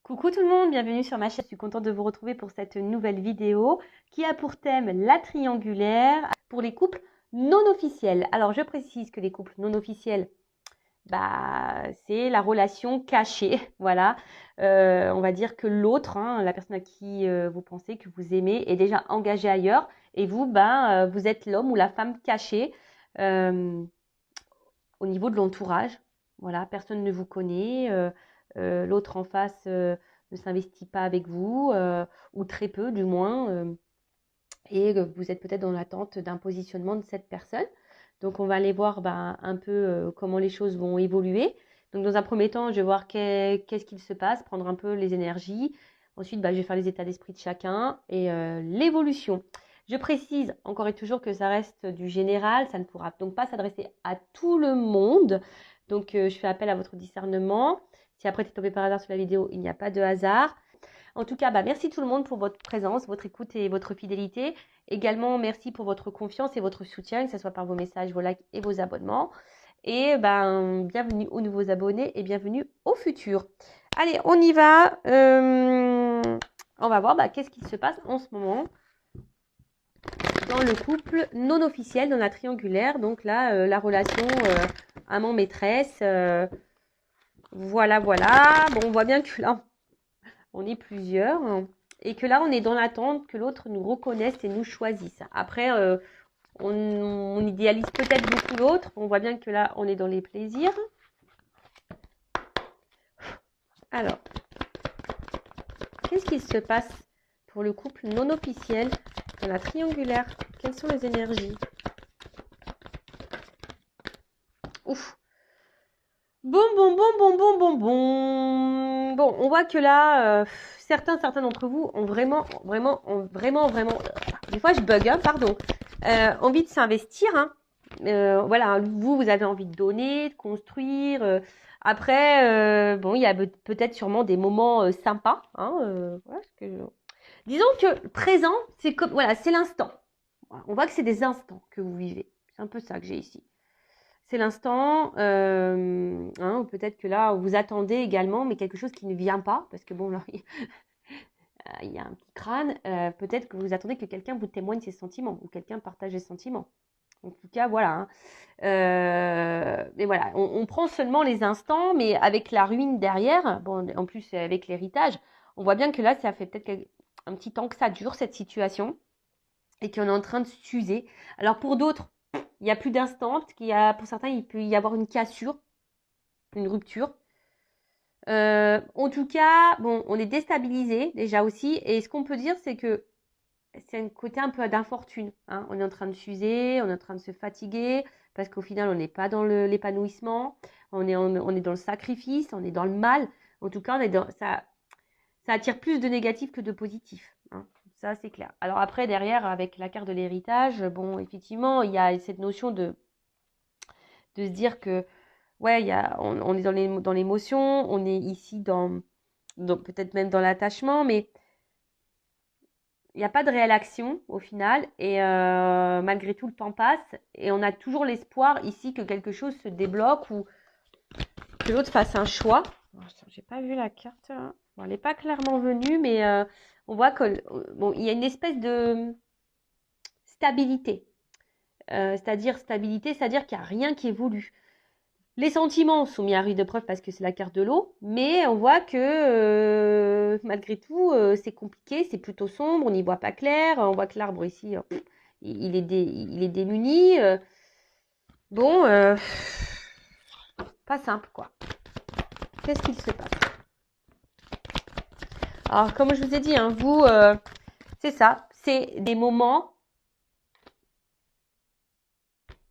Coucou tout le monde, bienvenue sur ma chaîne. Je suis contente de vous retrouver pour cette nouvelle vidéo qui a pour thème la triangulaire pour les couples non officiels. Alors je précise que les couples non officiels, c'est la relation cachée. Voilà. On va dire que l'autre, la personne à qui vous pensez, que vous aimez, est déjà engagée ailleurs et vous, vous êtes l'homme ou la femme cachée euh, au niveau de l'entourage. Voilà, personne ne vous connaît. L'autre en face ne s'investit pas avec vous, ou très peu du moins, et vous êtes peut-être dans l'attente d'un positionnement de cette personne. Donc on va aller voir un peu comment les choses vont évoluer. Donc dans un premier temps, je vais voir qu'est-ce qu'il se passe, prendre un peu les énergies. Ensuite, je vais faire les états d'esprit de chacun et l'évolution. Je précise encore et toujours que ça reste du général, ça ne pourra donc pas s'adresser à tout le monde. Donc je fais appel à votre discernement. Si après tu es tombé par hasard sur la vidéo, il n'y a pas de hasard. En tout cas, merci tout le monde pour votre présence, votre écoute et votre fidélité. Également, merci pour votre confiance et votre soutien, que ce soit par vos messages, vos likes et vos abonnements. Et bienvenue aux nouveaux abonnés et bienvenue aux futurs. Allez, on y va. On va voir qu'est-ce qui se passe en ce moment dans le couple non officiel, dans la triangulaire. Donc là, la relation amant-maîtresse. Voilà. Bon, on voit bien que là, on est plusieurs, et que là, on est dans l'attente que l'autre nous reconnaisse et nous choisisse. Après, on idéalise peut-être beaucoup l'autre. On voit bien que là, on est dans les plaisirs. Alors, qu'est-ce qui se passe pour le couple non officiel dans la triangulaire? Quelles sont les énergies? Ouf. Bon. Bon, on voit que là, certains d'entre vous ont vraiment, des fois je bug, pardon, envie de s'investir. Voilà, vous avez envie de donner, de construire. Après, il y a peut-être sûrement des moments sympas. Voilà, disons que le présent, c'est comme, voilà, c'est l'instant. Voilà, on voit que c'est des instants que vous vivez. C'est un peu ça que j'ai ici. C'est l'instant, peut-être que là, vous attendez également, mais quelque chose qui ne vient pas, parce que bon, là, il y a un petit crâne. Peut-être que vous attendez que quelqu'un vous témoigne ses sentiments, ou quelqu'un partage ses sentiments. En tout cas, voilà. Mais voilà, on prend seulement les instants, mais avec la ruine derrière, bon, en plus avec l'héritage, on voit bien que là, ça fait peut-être un petit temps que ça dure, cette situation, et qu'on est en train de s'user. Alors pour d'autres, il n'y a plus d'instant, parce pour certains, il peut y avoir une cassure, une rupture. En tout cas, bon, on est déstabilisé déjà aussi, et ce qu'on peut dire, c'est que c'est un côté un peu d'infortune. On est en train de s'user, on est en train de se fatiguer, parce qu'au final, on n'est pas dans l'épanouissement, on est dans le sacrifice, on est dans le mal. En tout cas, ça attire plus de négatif que de positif. Ça, c'est clair. Alors après, derrière, avec la carte de l'héritage, bon, effectivement, il y a cette notion de se dire que, ouais, on est dans l'émotion, on est ici peut-être même dans l'attachement, mais il n'y a pas de réelle action au final, et malgré tout le temps passe, et on a toujours l'espoir ici que quelque chose se débloque ou que l'autre fasse un choix. J'ai pas vu la carte là. Bon, elle n'est pas clairement venue, mais on voit que bon, il y a une espèce de stabilité. C'est-à-dire qu'il n'y a rien qui évolue. Les sentiments sont mis à rude épreuve parce que c'est la carte de l'eau, mais on voit que malgré tout, c'est compliqué, c'est plutôt sombre, on n'y voit pas clair. On voit que l'arbre ici, il est démuni. Bon, pas simple quoi. Qu'est-ce qu'il se passe? Alors, comme je vous ai dit, vous, c'est ça, c'est des moments,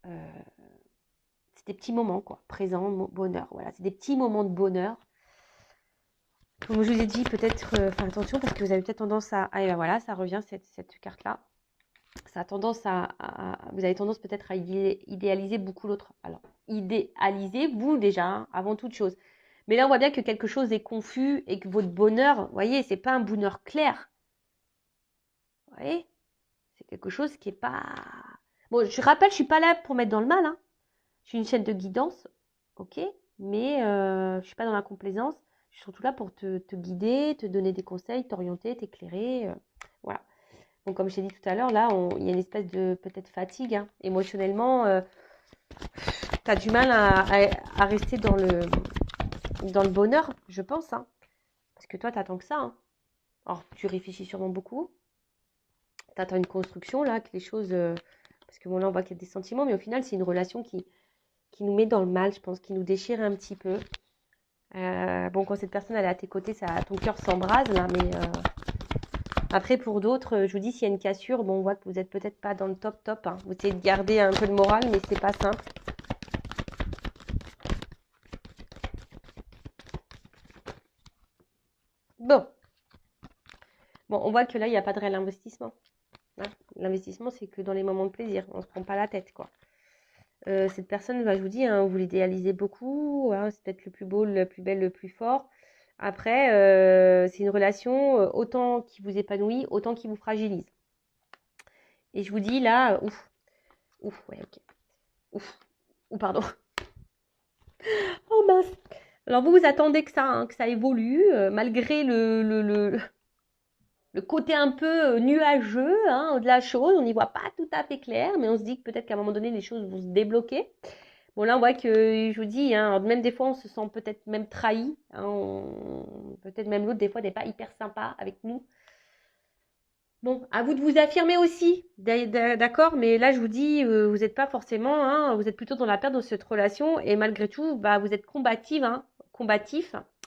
c'est des petits moments quoi, présent, bonheur. Voilà, c'est des petits moments de bonheur. Comme je vous ai dit, peut-être faire attention parce que vous avez peut-être tendance à... Ah, et ben voilà, ça revient cette carte-là. Ça a tendance vous avez tendance peut-être à idéaliser beaucoup l'autre. Alors, idéalisez vous déjà, avant toute chose. Mais là, on voit bien que quelque chose est confus et que votre bonheur, vous voyez, c'est pas un bonheur clair. Vous voyez, c'est quelque chose qui est pas... Bon, je rappelle, je suis pas là pour mettre dans le mal. Je suis une chaîne de guidance, ok, mais je suis pas dans la complaisance. Je suis surtout là pour te guider, te donner des conseils, t'orienter, t'éclairer. Voilà. Donc, comme je t'ai dit tout à l'heure, là, il y a une espèce de peut-être fatigue, hein. Émotionnellement, tu as du mal à rester dans le bonheur, je pense, hein. Parce que toi, tu attends que ça, hein. Alors, tu réfléchis sûrement beaucoup. Tu attends une construction, là, que les choses... parce que bon, là, on voit qu'il y a des sentiments, mais au final, c'est une relation qui nous met dans le mal, je pense, qui nous déchire un petit peu. Bon, quand cette personne elle est à tes côtés, ton cœur s'embrase, là, mais après, pour d'autres, je vous dis, s'il y a une cassure, bon, on voit que vous n'êtes peut-être pas dans le top, hein. Vous essayez de garder un peu le moral, mais c'est pas simple. Bon, on voit que là, il n'y a pas de réel investissement, hein. L'investissement, c'est que dans les moments de plaisir, on ne se prend pas la tête, quoi. Cette personne, bah, je vous dis, hein, vous l'idéalisez beaucoup, hein, c'est peut-être le plus beau, le plus belle, le plus fort. Après, c'est une relation autant qui vous épanouit, autant qui vous fragilise. Et je vous dis là, ouais, ok, pardon. Oh mince. Alors vous attendez que ça, hein, que ça évolue, malgré le côté un peu nuageux, hein, de la chose. On n'y voit pas tout à fait clair, mais on se dit que peut-être qu'à un moment donné, les choses vont se débloquer. Bon, là, on voit que, je vous dis, hein, même des fois, on se sent peut-être même trahi, hein, peut-être même l'autre, des fois, n'est pas hyper sympa avec nous. Bon, à vous de vous affirmer aussi, d'accord, mais là, je vous dis, vous n'êtes pas forcément, hein, vous êtes plutôt dans la perte de cette relation, et malgré tout, bah, vous êtes combatif,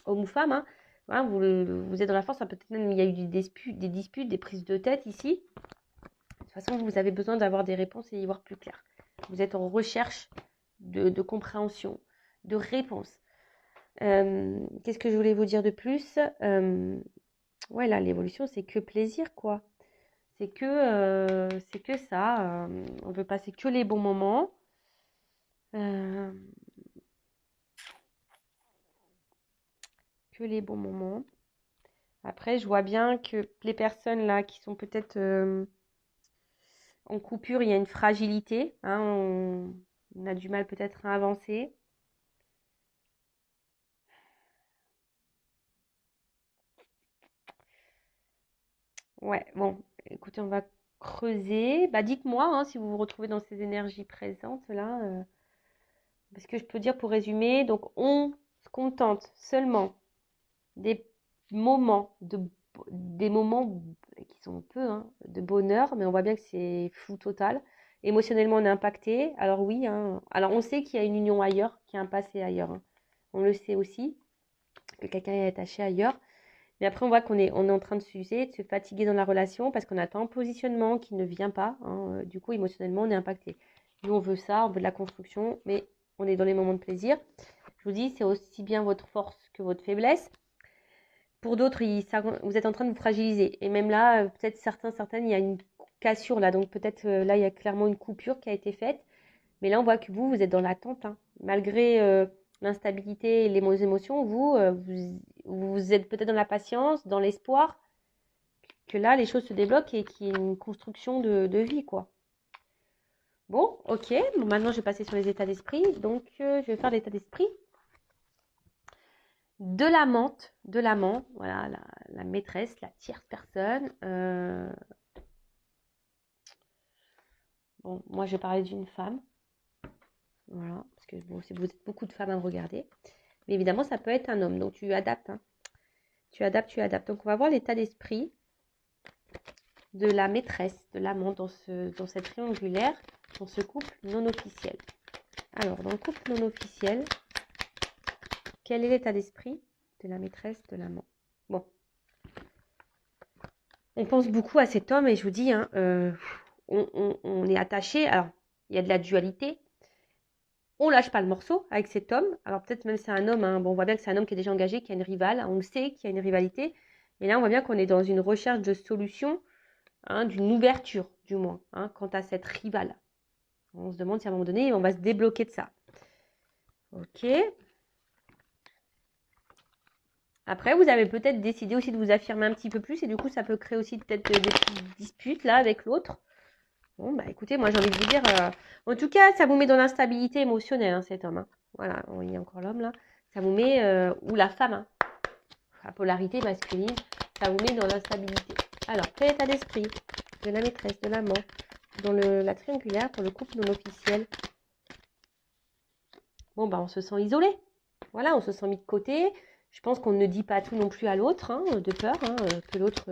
homme ou femme, hein, voilà, vous êtes dans la force, hein, peut-être même il y a eu des disputes, des prises de tête ici. De toute façon, vous avez besoin d'avoir des réponses et y voir plus clair. Vous êtes en recherche de compréhension, de réponse. Qu'est-ce que je voulais vous dire de plus? Ouais, là, l'évolution, c'est que plaisir, quoi. C'est que ça. On veut passer que les bons moments. Euh, que les bons moments. Après, je vois bien que les personnes là qui sont peut-être en coupure, il y a une fragilité, hein, on a du mal peut-être à avancer. Ouais, bon, écoutez, on va creuser. Bah, dites-moi, hein, si vous vous retrouvez dans ces énergies présentes là. Parce que je peux dire pour résumer, donc on se contente seulement des moments des moments qui sont peu, hein, de bonheur, mais on voit bien que c'est flou total. Émotionnellement, on est impacté. Alors oui, hein, alors on sait qu'il y a une union ailleurs, qu'il y a un passé ailleurs, hein. On le sait aussi, que quelqu'un est attaché ailleurs. Mais après, on voit on est en train de s'user, de se fatiguer dans la relation parce qu'on attend un positionnement qui ne vient pas, hein. Du coup, émotionnellement, on est impacté. Nous, on veut ça, on veut de la construction, mais on est dans les moments de plaisir. Je vous dis, c'est aussi bien votre force que votre faiblesse. Pour d'autres, vous êtes en train de vous fragiliser. Et même là, peut-être certaines, il y a une cassure là. Donc peut-être là, il y a clairement une coupure qui a été faite. Mais là, on voit que vous êtes dans l'attente, hein. Malgré l'instabilité et les émotions, vous êtes peut-être dans la patience, dans l'espoir que là, les choses se débloquent et qu'il y ait une construction de vie, quoi. Bon, ok. Bon, maintenant, je vais passer sur les états d'esprit. Donc, je vais faire l'état d'esprit de l'amant, voilà, la maîtresse, la tierce personne. Bon, moi, je vais parler d'une femme. Voilà, parce que bon, vous êtes beaucoup de femmes à me regarder. Mais évidemment, ça peut être un homme. Donc, tu adaptes, hein. Tu adaptes. Donc, on va voir l'état d'esprit de la maîtresse, de l'amant dans cette triangulaire, dans ce couple non officiel. Alors, dans le couple non officiel, quel est l'état d'esprit de la maîtresse, de l'amant? Bon. On pense beaucoup à cet homme et je vous dis, hein, on est attaché. Alors, il y a de la dualité. On lâche pas le morceau avec cet homme. Alors, peut-être même c'est un homme, hein. Bon, on voit bien que c'est un homme qui est déjà engagé, qui a une rivale. On le sait qu'il y a une rivalité. Et là, on voit bien qu'on est dans une recherche de solution, hein, d'une ouverture, du moins, hein, quant à cette rivale. On se demande si à un moment donné, on va se débloquer de ça. Ok. Après, vous avez peut-être décidé aussi de vous affirmer un petit peu plus et du coup, ça peut créer aussi peut-être des petites disputes là avec l'autre. Bon, bah écoutez, moi j'ai envie de vous dire, en tout cas, ça vous met dans l'instabilité émotionnelle, hein, cet homme, hein. Voilà, il y a encore l'homme là. Ça vous met, ou la femme, hein. la polarité masculine, ça vous met dans l'instabilité. Alors, quel état d'esprit de la maîtresse, de l'amant, dans la triangulaire pour le couple non officiel? Bon, bah, on se sent isolé. Voilà, on se sent mis de côté. Je pense qu'on ne dit pas tout non plus à l'autre, hein, de peur que l'autre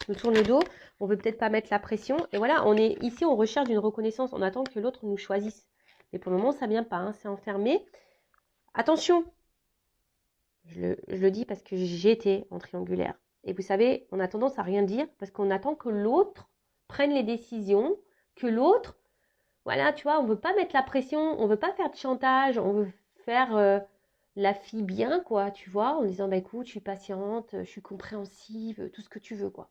nous tourne le dos. On veut peut-être pas mettre la pression. Et voilà, on est ici, on recherche une reconnaissance. On attend que l'autre nous choisisse. Mais pour le moment, ça ne vient pas. Hein, c'est enfermé. Attention, je le dis parce que j'ai été en triangulaire. Et vous savez, on a tendance à rien dire parce qu'on attend que l'autre prenne les décisions, que l'autre, voilà, tu vois, on ne veut pas mettre la pression, on ne veut pas faire de chantage, on veut faire la fille bien, quoi, tu vois, en disant, bah écoute, je suis patiente, je suis compréhensive, tout ce que tu veux, quoi.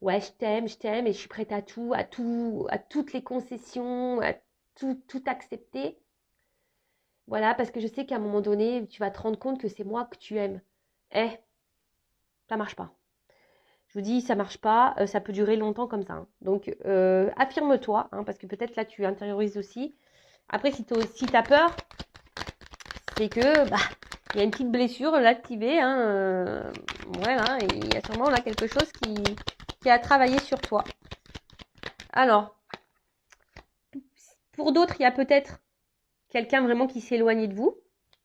Ouais, je t'aime et je suis prête à tout, à toutes les concessions, à tout accepter. Voilà, parce que je sais qu'à un moment donné, tu vas te rendre compte que c'est moi que tu aimes. Eh, ça marche pas. Je vous dis, ça marche pas, ça peut durer longtemps comme ça. Hein. Donc, affirme-toi, hein, parce que peut-être là, tu intériorises aussi. Après, si tu as peur, c'est que, bah, il y a une petite blessure là activée. Hein, voilà, il y a sûrement là quelque chose qui a travaillé sur toi. Alors, pour d'autres, il y a peut-être quelqu'un vraiment qui s'est éloigné de vous,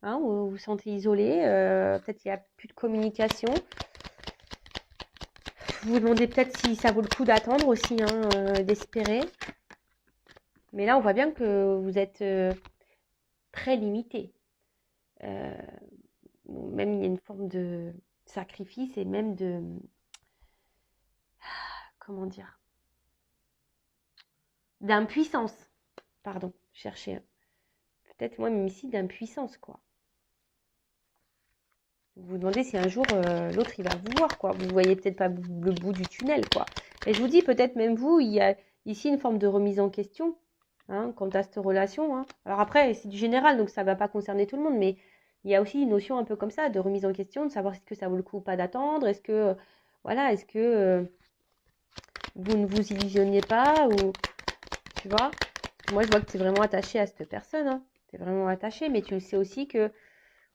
hein, où vous vous sentez isolé, peut-être il n'y a plus de communication. Vous vous demandez peut-être si ça vaut le coup d'attendre aussi, hein, d'espérer. Mais là, on voit bien que vous êtes très limité. Même il y a une forme de sacrifice et même de... Comment dire? D'impuissance. Pardon, chercher. Peut-être moi, même ici, d'impuissance, quoi. Vous vous demandez si un jour, l'autre, il va vous voir, quoi. Vous ne voyez peut-être pas le bout du tunnel, quoi. Et je vous dis, peut-être même vous, il y a ici une forme de remise en question, hein, quant à cette relation. Hein. Alors après, c'est du général, donc ça ne va pas concerner tout le monde, mais il y a aussi une notion un peu comme ça, de remise en question, de savoir est-ce que ça vaut le coup ou pas d'attendre, est-ce que, voilà, est-ce que vous ne vous illusionnez pas, ou, tu vois. Moi, je vois que tu es vraiment attaché à cette personne, hein. Tu es vraiment attaché, mais tu le sais aussi que,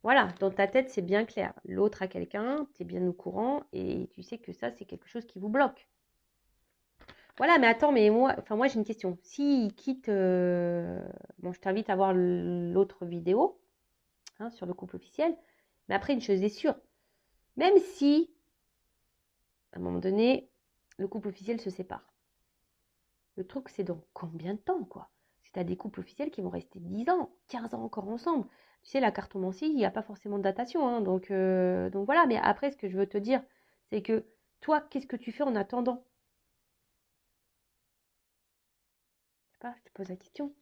voilà, dans ta tête, c'est bien clair. L'autre a quelqu'un, tu es bien au courant et tu sais que ça, c'est quelque chose qui vous bloque. Voilà, mais attends, mais moi j'ai une question. S'il quitte, bon, je t'invite à voir l'autre vidéo, hein, sur le couple officiel. Mais après, une chose est sûre, même si, à un moment donné, le couple officiel se sépare. Le truc, c'est dans combien de temps, quoi? Si tu as des couples officiels qui vont rester 10 ans, 15 ans encore ensemble. Tu sais, la cartomancie, il n'y a pas forcément de datation. Hein, donc voilà, mais après, ce que je veux te dire, c'est que toi, qu'est-ce que tu fais en attendant? Je sais pas, je te pose la question.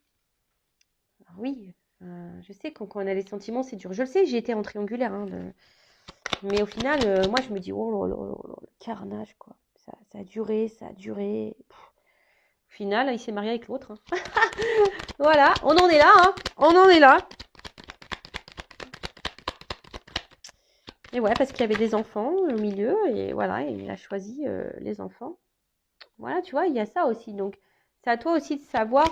Alors oui, je sais que quand on a les sentiments, c'est dur. Je le sais, j'ai été en triangulaire. Hein, mais au final, moi, je me dis, oh là là là là, le carnage, quoi. Ça a duré, ça a duré. Pff. Au final, il s'est marié avec l'autre. Hein. Voilà, on en est là. Hein. On en est là. Et ouais, parce qu'il y avait des enfants au milieu, et voilà, il a choisi les enfants. Voilà, tu vois, il y a ça aussi. Donc, c'est à toi aussi de savoir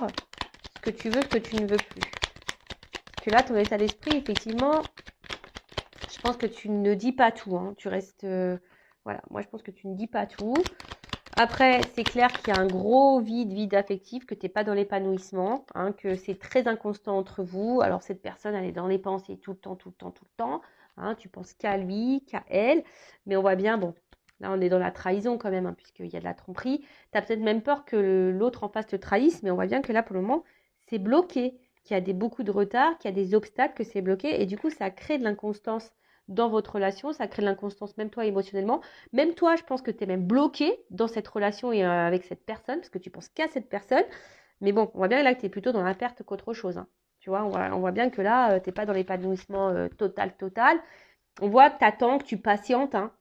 ce que tu veux, ce que tu ne veux plus. Parce que là, ton état d'esprit, effectivement, je pense que tu ne dis pas tout. Hein. Tu restes... voilà, moi, je pense que tu ne dis pas tout. Après, c'est clair qu'il y a un gros vide affectif, que tu n'es pas dans l'épanouissement, hein, que c'est très inconstant entre vous. Alors, cette personne, elle est dans les pensées tout le temps, tout le temps, tout le temps. Hein, tu penses qu'à lui, qu'à elle. Mais on voit bien, bon, là, on est dans la trahison quand même, hein, puisqu'il y a de la tromperie. Tu as peut-être même peur que l'autre en face te trahisse, mais on voit bien que là, pour le moment, c'est bloqué, qu'il y a beaucoup de retard, qu'il y a des obstacles, que c'est bloqué. Et du coup, ça crée de l'inconstance dans votre relation, ça crée de l'inconstance même toi émotionnellement. Même toi, je pense que tu es même bloqué dans cette relation et avec cette personne, parce que tu penses qu'à cette personne. Mais bon, on voit bien là que tu es plutôt dans la perte qu'autre chose. Hein. Tu vois, on voit bien que là, tu n'es pas dans l'épanouissement total. On voit que tu attends, que tu patientes. Hein.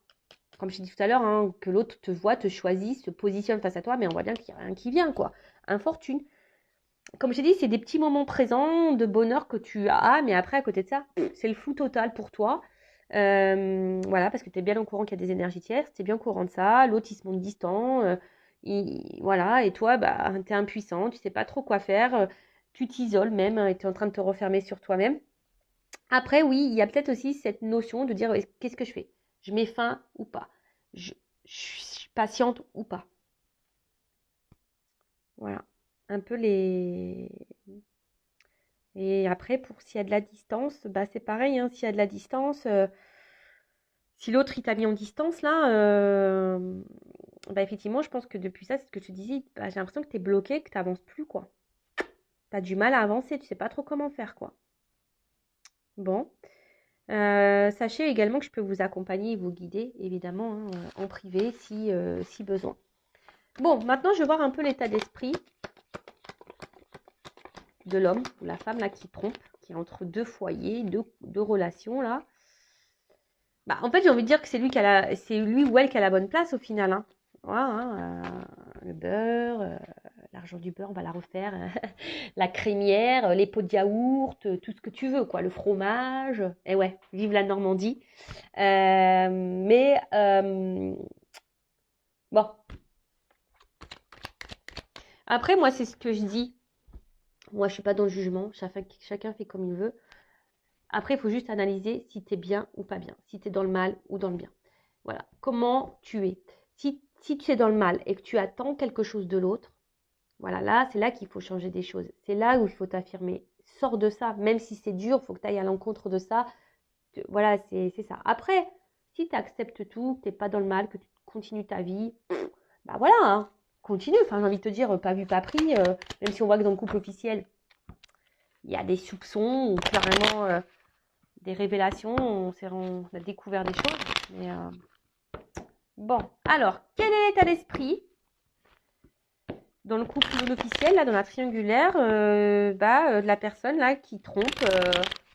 Comme je t'ai dit tout à l'heure, hein, que l'autre te voit, te choisit, se positionne face à toi, mais on voit bien qu'il n'y a rien qui vient, quoi. Infortune. Comme je t'ai dit, c'est des petits moments présents de bonheur que tu as, mais après, à côté de ça, c'est le flou total pour toi. Voilà, parce que tu es bien au courant qu'il y a des énergies tierces, tu es bien au courant de ça, l'autre il se montre distant, voilà, et toi, bah, tu es impuissant, tu sais pas trop quoi faire, tu t'isoles même, hein, et tu es en train de te refermer sur toi-même. Après, oui, il y a peut-être aussi cette notion de dire, qu'est-ce que je fais? Je mets fin ou pas. Je suis patiente ou pas. Voilà. Un peu les... Et après, pour s'il y a de la distance, bah c'est pareil, hein, s'il y a de la distance, si l'autre il t'a mis en distance là, bah effectivement, je pense que depuis ça, c'est ce que tu disais, bah, j'ai l'impression que tu es bloqué, que tu n'avances plus, quoi. Tu as du mal à avancer, tu sais pas trop comment faire, quoi. Bon. Sachez également que je peux vous accompagner et vous guider, évidemment, hein, en privé, si besoin. Bon, maintenant, je vais voir un peu l'état d'esprit de l'homme ou la femme là qui trompe, qui est entre deux foyers, deux relations là. Bah, en fait, j'ai envie de dire que c'est c'est lui ou elle qui a la bonne place au final. Hein. Voilà, hein, le beurre, l'argent du beurre, on va la refaire. La crémière, les pots de yaourt, tout ce que tu veux, quoi. Le fromage. Et ouais, vive la Normandie. Bon. Après, moi, c'est ce que je dis. Moi, je suis pas dans le jugement. Chacun fait comme il veut. Après, il faut juste analyser si tu es bien ou pas bien. Si tu es dans le mal ou dans le bien. Voilà. Comment tu es. Si tu es dans le mal et que tu attends quelque chose de l'autre, voilà, là, c'est là qu'il faut changer des choses. C'est là où il faut t'affirmer. Sors de ça. Même si c'est dur, il faut que tu ailles à l'encontre de ça. Voilà, c'est ça. Après, si tu acceptes tout, que tu n'es pas dans le mal, que tu continues ta vie, bah voilà, hein, continue. Enfin, j'ai envie de te dire, pas vu, pas pris. Même si on voit que dans le couple officiel, il y a des soupçons ou carrément des révélations. On a découvert des choses. Mais bon, alors, quel est l'état d'esprit dans le couple non officiel, là, dans la triangulaire, de la personne là qui trompe,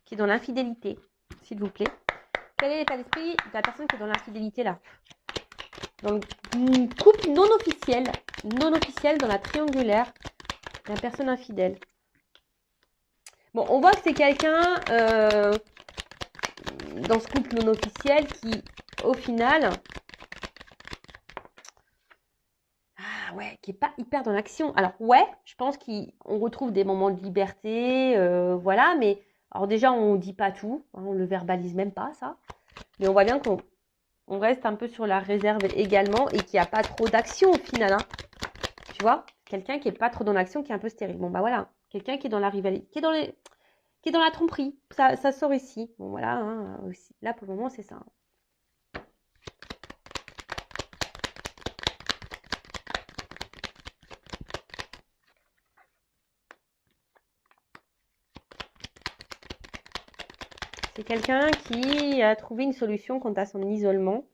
qui est dans l'infidélité, s'il vous plaît. Quel est l'état d'esprit de la personne qui est dans l'infidélité là? Dans le couple non officiel dans la triangulaire, la personne infidèle. Bon, on voit que c'est quelqu'un dans ce couple non officiel qui, au final, qui est pas hyper dans l'action. Alors ouais, je pense qu'on retrouve des moments de liberté, voilà, mais alors déjà on dit pas tout, hein, on le verbalise même pas ça, mais on voit bien qu'on reste un peu sur la réserve également et qu'il n'y a pas trop d'action au final, hein. Tu vois, quelqu'un qui est pas trop dans l'action, qui est un peu stérile. Bon bah voilà, quelqu'un qui est dans la rivalité, qui est dans la tromperie, ça sort ici. Bon voilà, hein, aussi. Là pour le moment c'est ça. Hein. C'est quelqu'un qui a trouvé une solution quant à son isolement.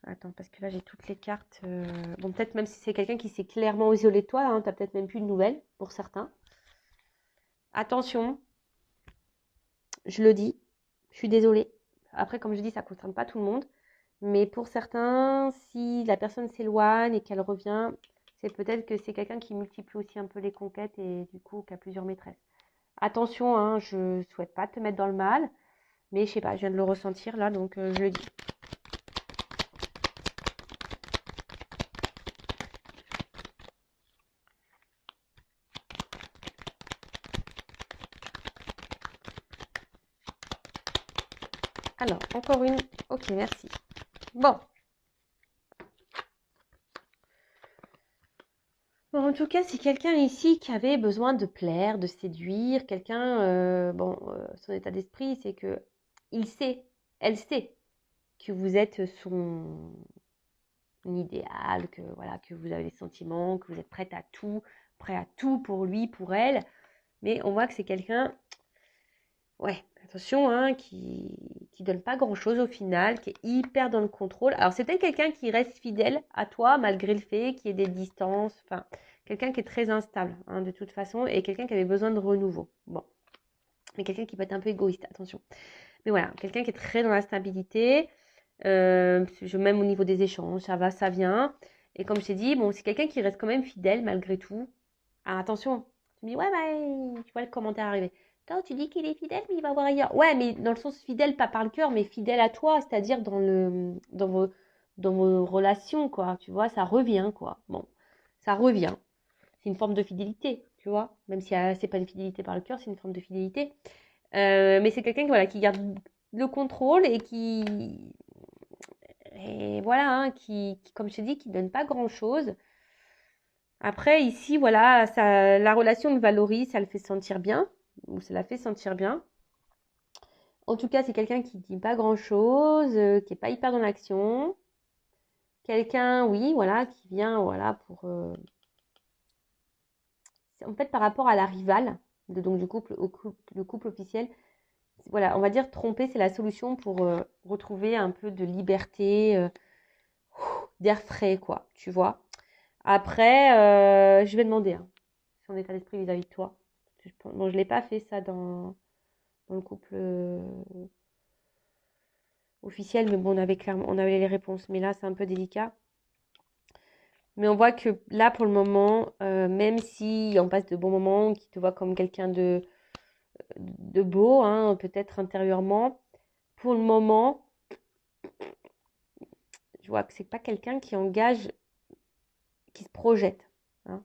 Attends, parce que là, j'ai toutes les cartes. Bon, peut-être même si c'est quelqu'un qui s'est clairement isolé de toi, hein, tu n'as peut-être même plus de nouvelles pour certains. Attention, je le dis, je suis désolée. Après, comme je dis, ça ne concerne pas tout le monde. Mais pour certains, si la personne s'éloigne et qu'elle revient, c'est peut-être que c'est quelqu'un qui multiplie aussi un peu les conquêtes et du coup, qui a plusieurs maîtresses. Attention, hein, je ne souhaite pas te mettre dans le mal. Mais je sais pas, je viens de le ressentir là, donc je le dis. Alors, encore une. Ok, merci. Bon. Bon, en tout cas, c'est quelqu'un ici qui avait besoin de plaire, de séduire. Quelqu'un, son état d'esprit, c'est que elle sait que vous êtes son idéal, que voilà, que vous avez des sentiments, que vous êtes prêt à tout pour lui, pour elle. Mais on voit que c'est quelqu'un, ouais, attention, hein, qui donne pas grand-chose au final, qui est hyper dans le contrôle. Alors, c'est peut-être quelqu'un qui reste fidèle à toi, malgré le fait qu'il y ait des distances. Enfin, quelqu'un qui est très instable, hein, de toute façon, et quelqu'un qui avait besoin de renouveau. Bon. Mais quelqu'un qui peut être un peu égoïste, attention. Mais voilà, quelqu'un qui est très dans la stabilité, même au niveau des échanges, ça va, ça vient. Et comme je t'ai dit, bon, c'est quelqu'un qui reste quand même fidèle malgré tout. Ah, attention, tu me dis, ouais, bah, tu vois le commentaire arriver. Attends, tu dis qu'il est fidèle, mais il va voir ailleurs. Ouais, mais dans le sens fidèle, pas par le cœur, mais fidèle à toi, c'est-à-dire dans vos relations, quoi. Tu vois, ça revient, quoi. Bon, ça revient. C'est une forme de fidélité, tu vois. Même si c'est pas une fidélité par le cœur, c'est une forme de fidélité. Mais c'est quelqu'un voilà, qui garde le contrôle et qui mais voilà, hein, comme je te dis, qui donne pas grand-chose. Après, ici, voilà, ça, la relation le valorise, ça le fait sentir bien, ou ça la fait sentir bien. En tout cas, c'est quelqu'un qui dit pas grand-chose, qui est pas hyper dans l'action. Quelqu'un, oui, voilà, qui vient, voilà, pour... en fait, par rapport à la rivale, donc du couple, le couple officiel, voilà, on va dire tromper, c'est la solution pour retrouver un peu de liberté, d'air frais, quoi, tu vois. Après, je vais demander hein, son état d'esprit vis-à-vis de toi. Bon, je l'ai pas fait ça dans le couple officiel, mais bon, on avait les réponses. Mais là, c'est un peu délicat. Mais on voit que là, pour le moment, même si on passe de bons moments, qu'il te voit comme quelqu'un de beau, hein, peut-être intérieurement, pour le moment, je vois que c'est pas quelqu'un qui engage, qui se projette. Hein,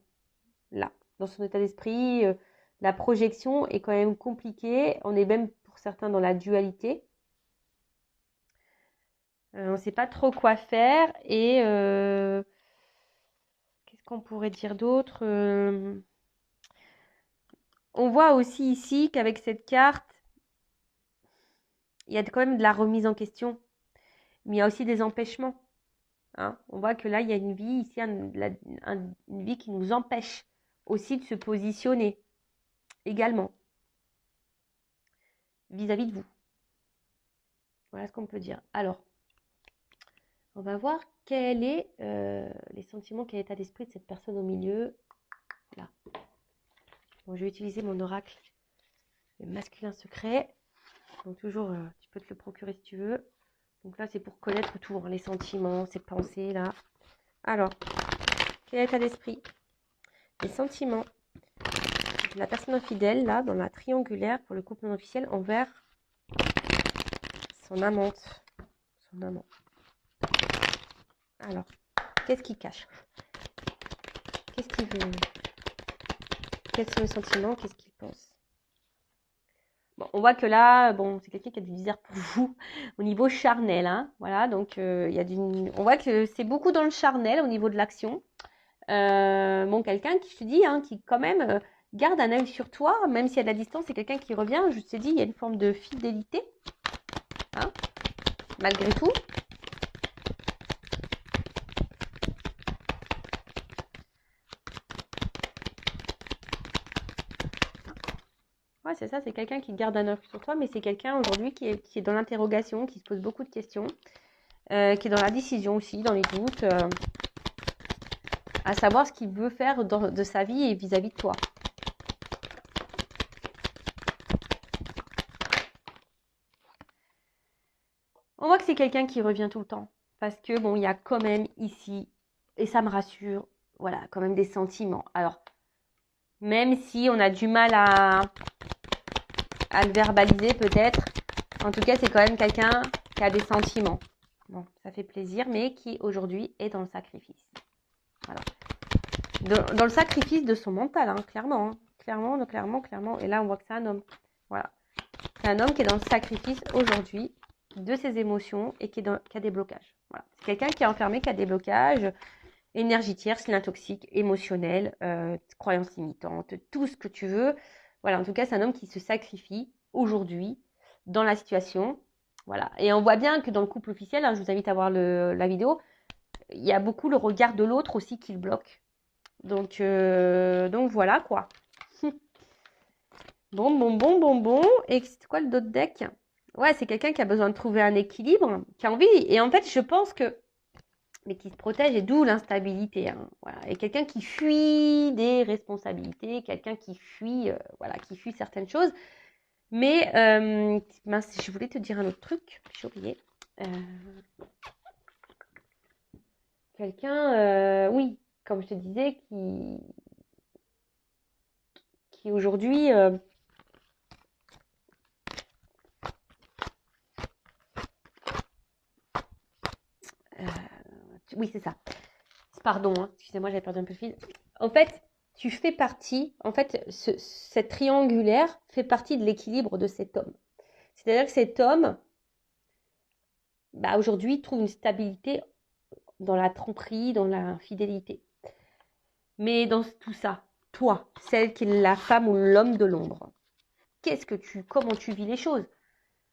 là, dans son état d'esprit, la projection est quand même compliquée. On est même pour certains dans la dualité. On ne sait pas trop quoi faire et qu'est-ce qu'on pourrait dire d'autre On voit aussi ici qu'avec cette carte, il y a quand même de la remise en question, mais il y a aussi des empêchements. Hein. On voit que là, il y a une vie ici, une vie qui nous empêche aussi de se positionner également vis-à-vis de vous. Voilà ce qu'on peut dire. Alors, on va voir quel est les sentiments, quel est l'état d'esprit de cette personne au milieu. Là. Bon, je vais utiliser mon oracle, le masculin secret. Donc toujours, tu peux te le procurer si tu veux. Donc là, c'est pour connaître tout, hein, les sentiments, ces pensées là. Alors, quel est l'état d'esprit? Les sentiments de la personne infidèle là, dans la triangulaire pour le couple non officiel envers son amante. Son amant. Alors, qu'est-ce qu'il cache? Qu'est-ce qu'il veut? Quels sont les sentiments? Qu'est-ce qu'il pense? Bon, on voit que là, bon, c'est quelqu'un qui a du désir pour vous au niveau charnel, hein, voilà, donc il y a on voit que c'est beaucoup dans le charnel au niveau de l'action. Bon, quelqu'un qui, je te dis, hein, qui quand même garde un œil sur toi, même s'il y a de la distance, c'est quelqu'un qui revient, je te dis, il y a une forme de fidélité, hein, malgré tout. Ouais, c'est ça, c'est quelqu'un qui garde un œil sur toi, mais c'est quelqu'un aujourd'hui qui est dans l'interrogation, qui se pose beaucoup de questions, qui est dans la décision aussi, dans les doutes, à savoir ce qu'il veut faire de sa vie et vis-à-vis de toi. On voit que c'est quelqu'un qui revient tout le temps, parce que bon, il y a quand même ici, et ça me rassure, voilà, quand même des sentiments. Alors, même si on a du mal à le verbaliser peut-être, en tout cas, c'est quand même quelqu'un qui a des sentiments. Bon, ça fait plaisir, mais qui aujourd'hui est dans le sacrifice. Voilà. Dans le sacrifice de son mental, hein, clairement, hein. Clairement. Et là, on voit que c'est un homme. Voilà. C'est un homme qui est dans le sacrifice aujourd'hui de ses émotions et qui a des blocages. Voilà. C'est quelqu'un qui est enfermé, qui a des blocages, énergie tierce, toxique, émotionnelle, croyances limitantes, tout ce que tu veux. Voilà, en tout cas, c'est un homme qui se sacrifie aujourd'hui dans la situation. Voilà. Et on voit bien que dans le couple officiel, hein, je vous invite à voir la vidéo, il y a beaucoup le regard de l'autre aussi qui le bloque. Donc voilà quoi. Bon. Et c'est quoi le d'autre deck? Ouais, c'est quelqu'un qui a besoin de trouver un équilibre, qui a envie. Et en fait, je pense que... Mais qui se protège, et d'où l'instabilité. Hein, voilà. Et quelqu'un qui fuit des responsabilités, quelqu'un qui fuit, voilà, qui fuit certaines choses. Mais, mince, je voulais te dire un autre truc, j'ai oublié. Quelqu'un, oui, comme je te disais, qui aujourd'hui... oui, c'est ça. Pardon, hein, excusez-moi, j'avais perdu un peu le fil. En fait, tu fais partie, en fait, cette triangulaire fait partie de l'équilibre de cet homme. C'est-à-dire que cet homme, bah, aujourd'hui, trouve une stabilité dans la tromperie, dans la fidélité. Mais dans tout ça, toi, celle qui est la femme ou l'homme de l'ombre, comment tu vis les choses?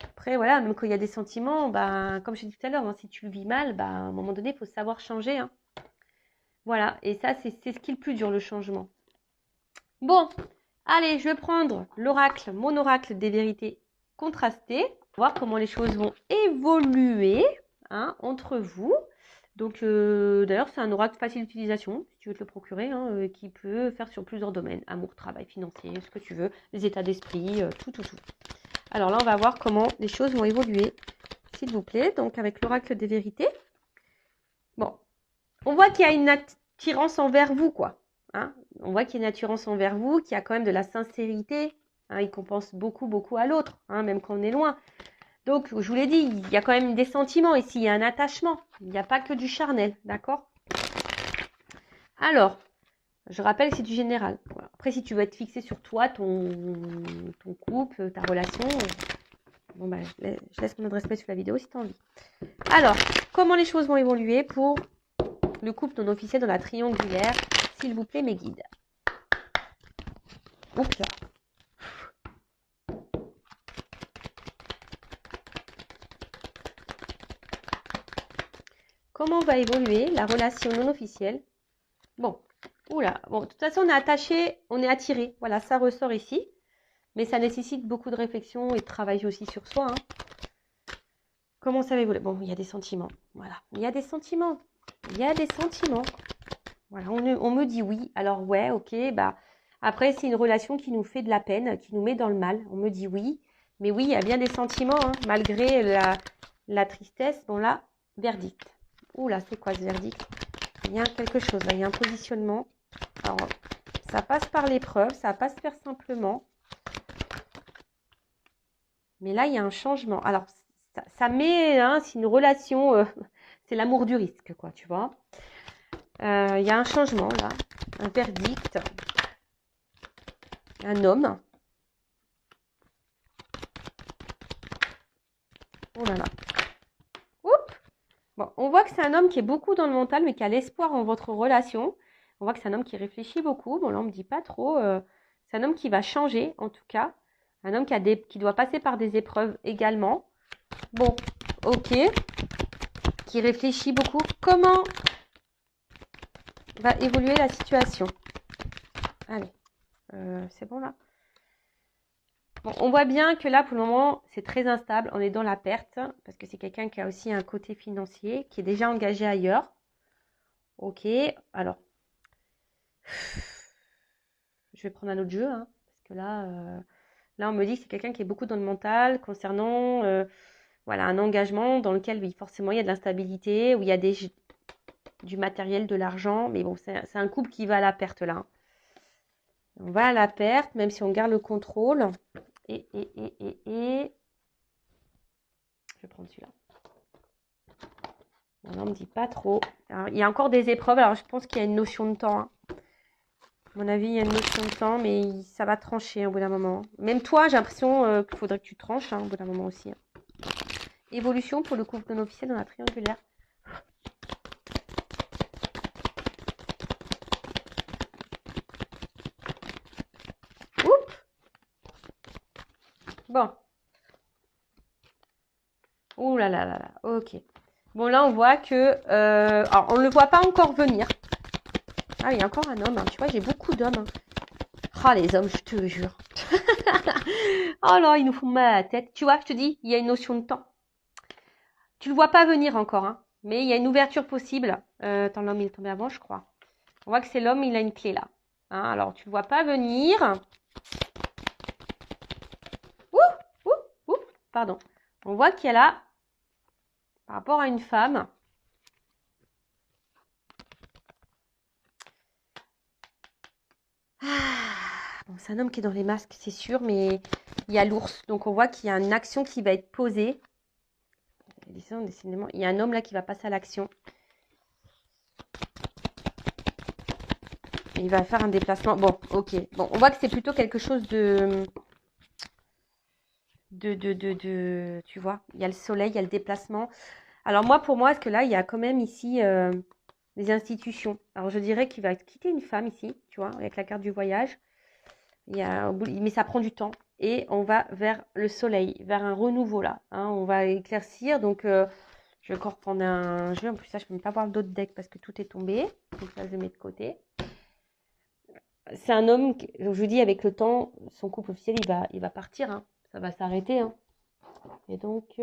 Après, voilà, même quand il y a des sentiments, bah, comme je t'ai dit tout à l'heure, hein, si tu le vis mal, bah, à un moment donné, il faut savoir changer. Hein. Voilà, et ça, c'est ce qui est le plus dur, le changement. Bon, allez, je vais prendre l'oracle, mon oracle des vérités contrastées, voir comment les choses vont évoluer hein, entre vous. Donc, d'ailleurs, c'est un oracle facile d'utilisation, si tu veux te le procurer, hein, qui peut faire sur plusieurs domaines. Amour, travail, financier, ce que tu veux, les états d'esprit, tout. Alors là, on va voir comment les choses vont évoluer, s'il vous plaît. Donc, avec l'oracle des vérités. Bon, on voit qu'il y a une attirance envers vous, quoi. Hein, on voit qu'il y a une attirance envers vous, qu'il y a quand même de la sincérité. Hein, il compense beaucoup à l'autre, hein, même quand on est loin. Donc, je vous l'ai dit, il y a quand même des sentiments ici, il y a un attachement. Il n'y a pas que du charnel, d'accord? Alors, je rappelle, c'est du général. Voilà. Après, si tu veux être fixé sur toi, ton couple, ta relation, bon, bah, je laisse mon adresse mail sur la vidéo si tu as envie. Alors, comment les choses vont évoluer pour le couple non officiel dans la triangulaire? S'il vous plaît, mes guides. Oups là. Comment va évoluer la relation non officielle? Bon, oula, bon, de toute façon, on est attaché, on est attiré. Voilà, ça ressort ici. Mais ça nécessite beaucoup de réflexion et de travail aussi sur soi. Hein. Comment ça va évoluer? Bon, il y a des sentiments. Voilà, il y a des sentiments. Il y a des sentiments. Voilà, on me dit oui. Alors, ouais, ok, bah. Après, c'est une relation qui nous fait de la peine, qui nous met dans le mal. On me dit oui. Mais oui, il y a bien des sentiments, hein, malgré la tristesse. Bon, là, verdict. Oula, c'est quoi ce verdict? Il y a quelque chose, là, il y a un positionnement. Alors, ça passe par l'épreuve, ça va pas se faire simplement. Mais là, il y a un changement. Alors, ça met, hein, c'est une relation, c'est l'amour du risque, quoi, tu vois. Il y a un changement, là, un verdict, un homme. Oh là là. Oups. Bon, on voit que c'est un homme qui est beaucoup dans le mental, mais qui a l'espoir en votre relation. On voit que c'est un homme qui réfléchit beaucoup. Bon, là, on ne me dit pas trop. C'est un homme qui va changer, en tout cas. Un homme qui doit passer par des épreuves également. Bon, ok. Qui réfléchit beaucoup. Comment va évoluer la situation? Allez, c'est bon là. Bon, on voit bien que là, pour le moment, c'est très instable. On est dans la perte parce que c'est quelqu'un qui a aussi un côté financier, qui est déjà engagé ailleurs. Ok, alors, je vais prendre un autre jeu, hein, parce que là, on me dit que c'est quelqu'un qui est beaucoup dans le mental concernant voilà, un engagement dans lequel, oui, forcément, il y a de l'instabilité, où il y a du matériel, de l'argent. Mais bon, c'est un couple qui va à la perte là. Hein. On va à la perte, même si on garde le contrôle. Et je vais prendre celui-là. Bon, là, on ne me dit pas trop. Alors, il y a encore des épreuves. Alors, je pense qu'il y a une notion de temps. Hein. À mon avis, il y a une notion de temps, mais ça va trancher au bout d'un moment. Même toi, j'ai l'impression qu'il faudrait que tu tranches hein, au bout d'un moment aussi. Hein. Évolution pour le couple non officiel dans la triangulaire. Oups. Bon. Ouh là là là là. Ok. Bon, là, on voit que... alors, on ne le voit pas encore venir. Ah, il y a encore un homme. Hein. Tu vois, j'ai beaucoup d'hommes. Hein. Oh, les hommes, je te jure. Oh là, ils nous font mal à la tête. Tu vois, je te dis, il y a une notion de temps. Tu le vois pas venir encore, hein. Mais il y a une ouverture possible. Attends, l'homme, il est tombé avant, je crois. On voit que c'est l'homme, il a une clé là. Hein, alors, tu le vois pas venir. Ouh, pardon. On voit qu'il y a là, par rapport à une femme, bon, c'est un homme qui est dans les masques, c'est sûr, mais il y a l'ours. Donc, on voit qu'il y a une action qui va être posée. Décidément, il y a un homme là qui va passer à l'action. Il va faire un déplacement. Bon, ok. Bon, on voit que c'est plutôt quelque chose de... Tu vois, il y a le soleil, il y a le déplacement. Alors moi, pour moi, est-ce que là, il y a quand même ici des institutions. Alors je dirais qu'il va quitter une femme ici, tu vois, avec la carte du voyage. Mais ça prend du temps. Et on va vers le soleil, vers un renouveau là. Hein, on va éclaircir. Donc je vais encore prendre un jeu. En plus, ça, je ne peux même pas voir d'autres decks parce que tout est tombé. Donc ça, je le mets de côté. C'est un homme, je vous dis, avec le temps, son couple officiel, il va partir. Hein. Ça va s'arrêter. Hein. Et donc.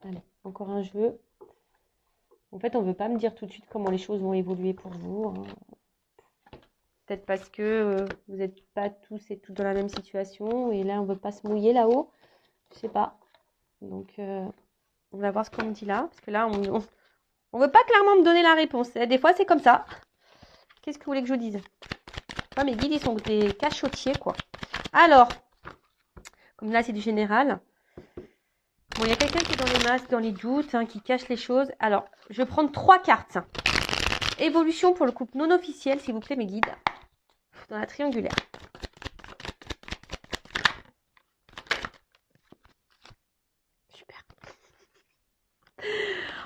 Allez, encore un jeu. En fait, on ne veut pas me dire tout de suite comment les choses vont évoluer pour vous. Hein. Peut-être parce que vous n'êtes pas tous et toutes dans la même situation. Et là, on ne veut pas se mouiller là-haut. Je sais pas. Donc, on va voir ce qu'on me dit là. Parce que là, on veut pas clairement me donner la réponse. Et des fois, c'est comme ça. Qu'est-ce que vous voulez que je vous dise? Moi, mes guides, ils sont des cachotiers, quoi. Alors, comme là, c'est du général. Bon, il y a quelqu'un qui est dans les masques, dans les doutes, hein, qui cache les choses. Alors, je vais prendre 3 cartes. Évolution pour le couple non officiel, s'il vous plaît, mes guides. Dans la triangulaire. Super.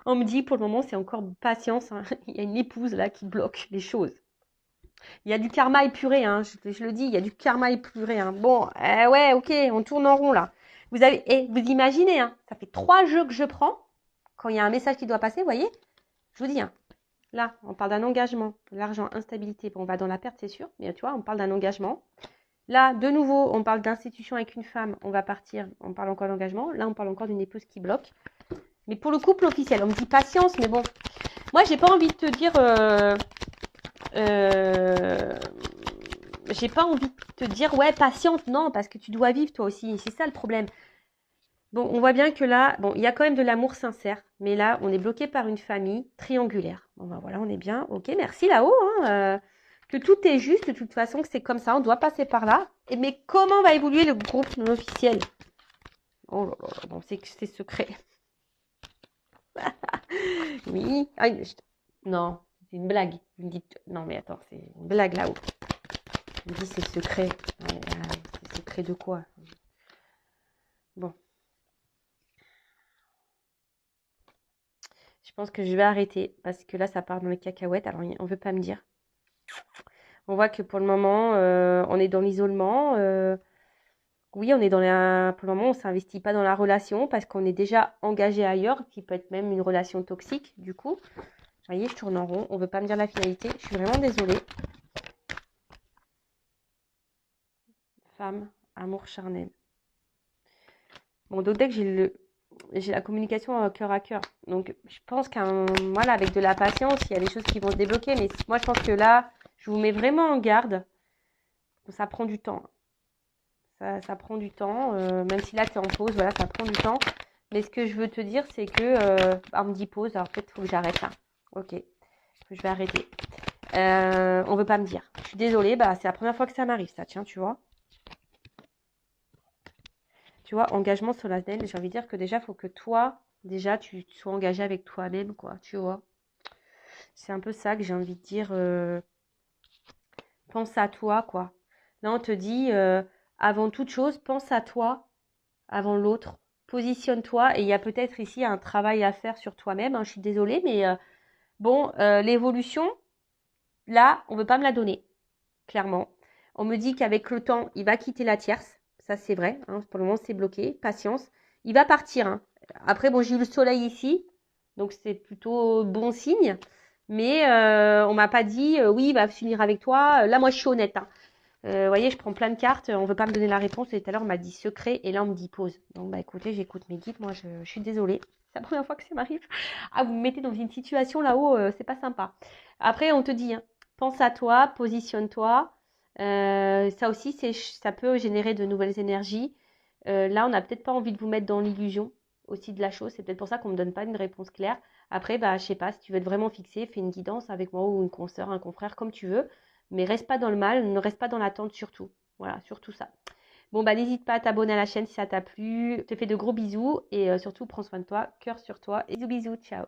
On me dit, pour le moment, c'est encore patience. Hein. Il y a une épouse, là, qui bloque les choses. Il y a du karma épuré, hein. Je le dis, il y a du karma épuré. Hein. Bon, ouais, ok, on tourne en rond, là. Vous imaginez, hein, ça fait 3 jeux que je prends. Quand il y a un message qui doit passer, vous voyez. Je vous dis, hein, là, on parle d'un engagement. L'argent, instabilité. Bon, on va dans la perte, c'est sûr. Mais tu vois, on parle d'un engagement. Là, de nouveau, on parle d'institution avec une femme. On va partir. On parle encore d'engagement. Là, on parle encore d'une épouse qui bloque. Mais pour le couple officiel, on me dit patience. Mais bon, moi, j'ai pas envie de te dire... j'ai pas envie de te dire, ouais, patiente. Non, parce que tu dois vivre toi aussi. C'est ça le problème. Bon, on voit bien que là, bon, il y a quand même de l'amour sincère. Mais là, on est bloqué par une famille triangulaire. Bon, ben voilà, on est bien. Ok, merci là-haut. Hein, que tout est juste, de toute façon, que c'est comme ça. On doit passer par là. Mais comment va évoluer le groupe non officiel? Oh là là, bon, c'est secret. Oui. Ah, non, c'est une blague. Vous me dites, non, mais attends, c'est une blague là-haut. Vous me dites, c'est secret. Ouais, c'est secret de quoi? Bon. Je pense que je vais arrêter parce que là, ça part dans les cacahuètes. Alors, on ne veut pas me dire. On voit que pour le moment, on est dans l'isolement. Oui, on est pour le moment, on ne s'investit pas dans la relation parce qu'on est déjà engagé ailleurs, qui peut être même une relation toxique, du coup. Vous voyez, je tourne en rond. On ne veut pas me dire la finalité. Je suis vraiment désolée. Femme, amour charnel. Bon, donc dès que j'ai la communication cœur à cœur. Donc, je pense voilà, avec de la patience, il y a des choses qui vont se débloquer. Mais moi, je pense que là, je vous mets vraiment en garde. Ça prend du temps. Ça prend du temps. Même si là, tu es en pause, voilà, ça prend du temps. Mais ce que je veux te dire, c'est que... on me dit pause, alors peut-être il faut que j'arrête là. Ok, je vais arrêter. On veut pas me dire. Je suis désolée, bah, c'est la première fois que ça m'arrive, ça, tiens, tu vois. Tu vois, engagement solennel, j'ai envie de dire que déjà, il faut que toi, déjà, tu sois engagé avec toi-même, quoi, tu vois. C'est un peu ça que j'ai envie de dire. Pense à toi, quoi. Là, on te dit, avant toute chose, pense à toi, avant l'autre. Positionne-toi. Et il y a peut-être ici un travail à faire sur toi-même. Hein, je suis désolée, mais bon, l'évolution, là, on ne veut pas me la donner, clairement. On me dit qu'avec le temps, il va quitter la tierce. Ça, c'est vrai. Hein, pour le moment, c'est bloqué. Patience. Il va partir. Hein. Après, bon, j'ai eu le soleil ici. Donc, c'est plutôt bon signe. Mais on m'a pas dit, oui, il va finir avec toi. Là, moi, je suis honnête. Hein. Vous voyez, je prends plein de cartes. On veut pas me donner la réponse. Et tout à l'heure, on m'a dit secret. Et là, on me dit pause. Donc, bah, écoutez, j'écoute mes guides. Moi, je suis désolée. C'est la première fois que ça m'arrive. Ah, vous me mettez dans une situation là-haut, c'est pas sympa. Après, on te dit, hein, pense à toi, positionne-toi. Ça aussi, ça peut générer de nouvelles énergies. Là, on n'a peut-être pas envie de vous mettre dans l'illusion aussi de la chose. C'est peut-être pour ça qu'on ne me donne pas une réponse claire. Après, bah, je sais pas, si tu veux être vraiment fixé, fais une guidance avec moi ou une consoeur, un confrère, comme tu veux. Mais reste pas dans le mal, ne reste pas dans l'attente surtout. Voilà, surtout ça. Bon, bah, n'hésite pas à t'abonner à la chaîne si ça t'a plu. Je te fais de gros bisous et surtout, prends soin de toi, cœur sur toi. Et bisous, bisous, ciao.